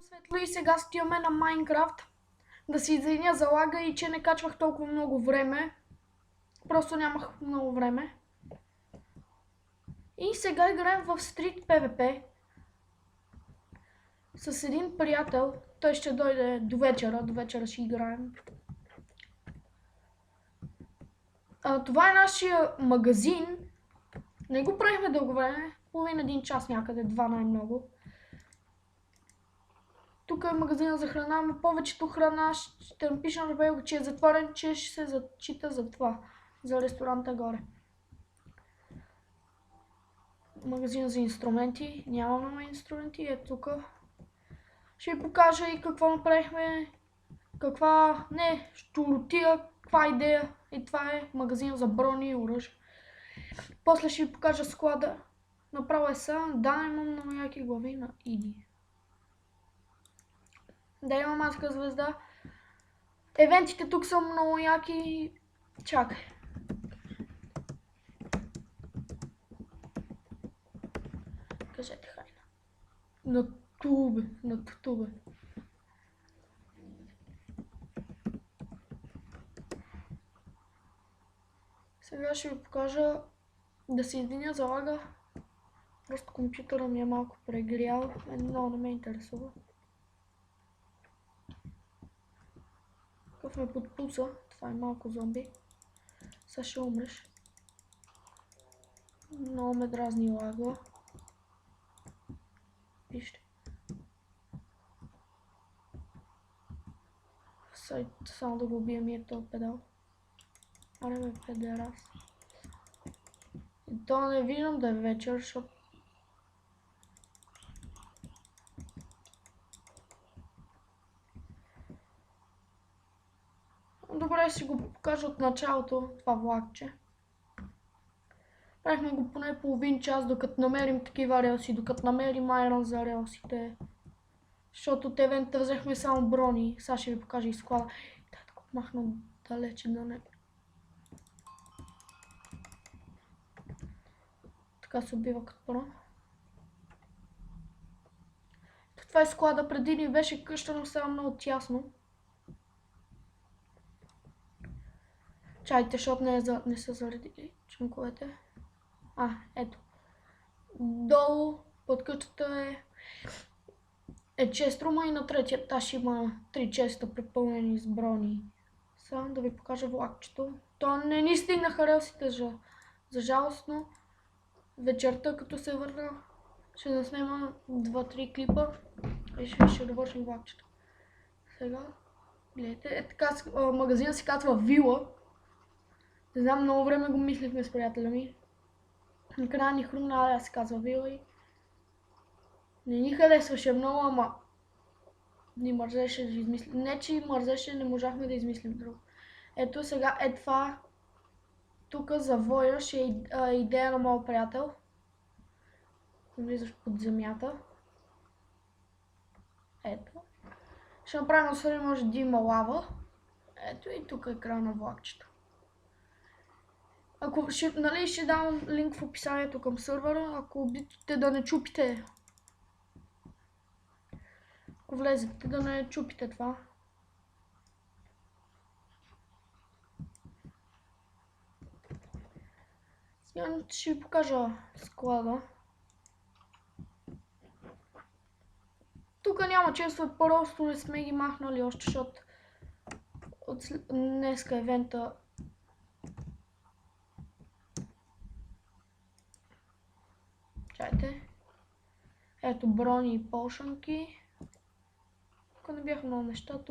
Светло и сега стиваме на Майнкрафт. Да се извиня за лага и че не качвах толкова много време. Просто нямах много време. И сега играем в Street PvP с един приятел. Той ще дойде до вечера. До вечера ще играем. Това е нашия магазин. Не го правихме дълго време. Половин един час някъде, два най-много. Тук е магазина за храна, но повечето храна ще напиша на белго, че е затворен, че ще се зачита за това. За ресторанта горе. Магазин за инструменти. Нямаме инструменти. Ето тук. Ще ви покажа и какво направихме. Щуротия, каква идея. И това е магазин за брони и оръжия. После ще ви покажа склада. Направо е сам. Да, имам много яки глави на Иди. Да, имам маска звезда. Евентите тук са много яки. Чакай. Кажете хайна. На тубе. Сега ще ви покажа да се извиня за лага. Просто компютъра ми е малко прегрял. Много не ме интересува. Какъв ме подпуса. Това е малко зомби. Сега ще умреш. Много ме дразни лага. Вижте. Само да го убия ми е този педал. Аре бе, педерас. И то не виждам да е вечер, защото... Добре, ще го покажа от началото, това влакче. Правихме го поне половин час, докато намерим такива релси, докато намерим айрон за релсите. Защото от евента взехме само брони. Сега ще ви покажа и склада. Да го махна далече да не... Така се убива като бро. Това е склада, преди ни беше къща, но сега много тясно. Чайте, защото не са заредили чунковете. Ето. Долу под къщата е честрума и на третия етаж има 3 честа препълнени с брони. Сега да ви покажа влакчето. То не ни стигнаха релсите за жалостно. Вечерта, като се върна, ще заснема 2-3 клипа и ще довършим влакчето. Сега, гледайте, така магазина се казва Вила. Не знам, много време го мислихме с приятеля ми. Накрая ни хрумна да се казва Вила и не ни харесваше много, ама ни мързеше да измислим. Не, че мързеше, не можахме да измислим друго. Ето сега това. Тук завояш е идея на моят приятел. Влизаш под земята. Ето. Ще направим освен може да има лава. Ето и тук е края на влакчето. Ще дам линк в описанието към сървъра, ако обичате да не чупите. Ако влезете да не чупите това. Сега ще ви покажа склада. Тук няма често, просто не сме ги махнали още, защото днеска евента чайте. Ето брони и полшанки. Тук не бяха много неща,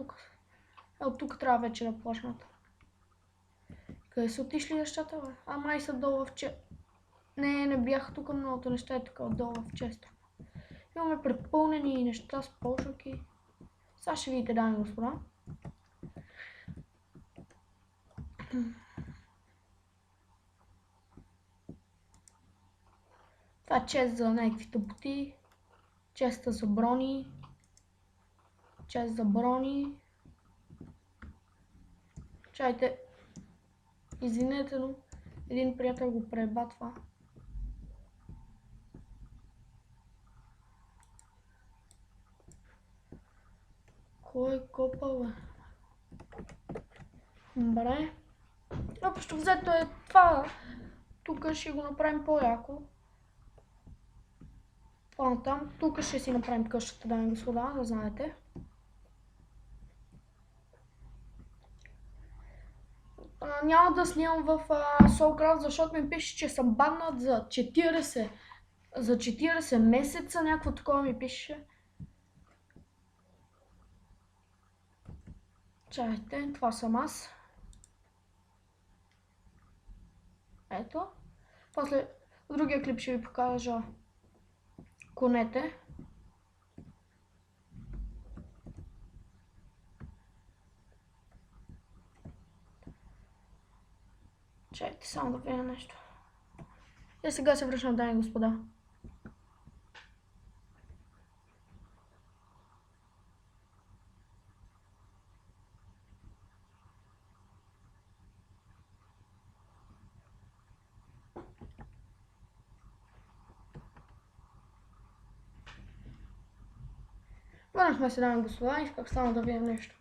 тук трябва вече да почнат. Къде са отишли нещата, бе? Май са долу в че... Не бяха тук многото неща, е тук отдолу в често. Имаме препълнени неща с полшанки. Сега ще видите, дами и господа. Това е чест за някакви тъпоти. Честа за брони. Чест за брони. Чайте. Извинете, но един приятел го преба това. Кой е копал, бе? Добре. Общо взето е това. Тук ще го направим по-яко. По-натам. Тук ще си направим къщата, дами и господа, да знаете. Няма да снимам в Soulcraft, защото ми пише, че съм баннат за 40 месеца, някакво такова ми пише. Чакайте, това съм аз. Ето. После в другия клип ще ви покажа конете. Чакайте само да видя нещо. И сега се връщам, дами и господа. Върнахме се, дами и господа, исках само да видя нещо.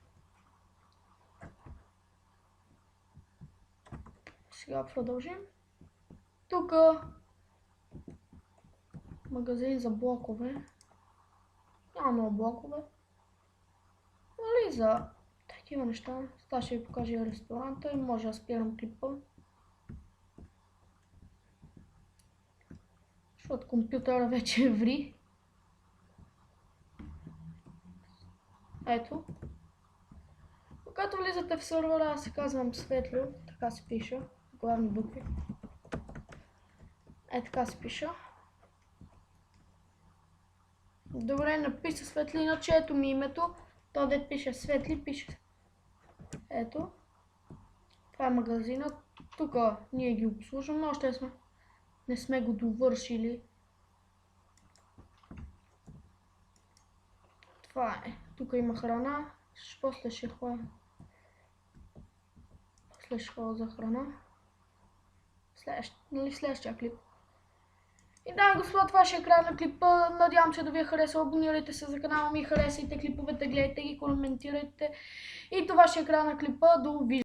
Сега продължим. Тук магазин за блокове. Няма много блокове. Нали за такива неща. Сега ще ви покажа и ресторанта и може да спирам клипа. Защото компютъра вече ври. Ето. Когато влизате в сервера, аз се казвам Светлю, така се пише, главни букви. Така се пише. Добре, написа Светли, иначе ето ми името. То де пише Светли, пише. Ето. Това е магазинът. Тук ние ги обслужваме, още не сме го довършили. Това е. Тук има храна. После ще ходя. После ще ходя за храна. Следващия клип. И да, господа, това ще е края на клипа. Надявам се да ви е харесал. Абонирайте се за канала ми, харесайте клиповете, гледайте ги, коментирайте. И това ще е края на клипа. Довиждане.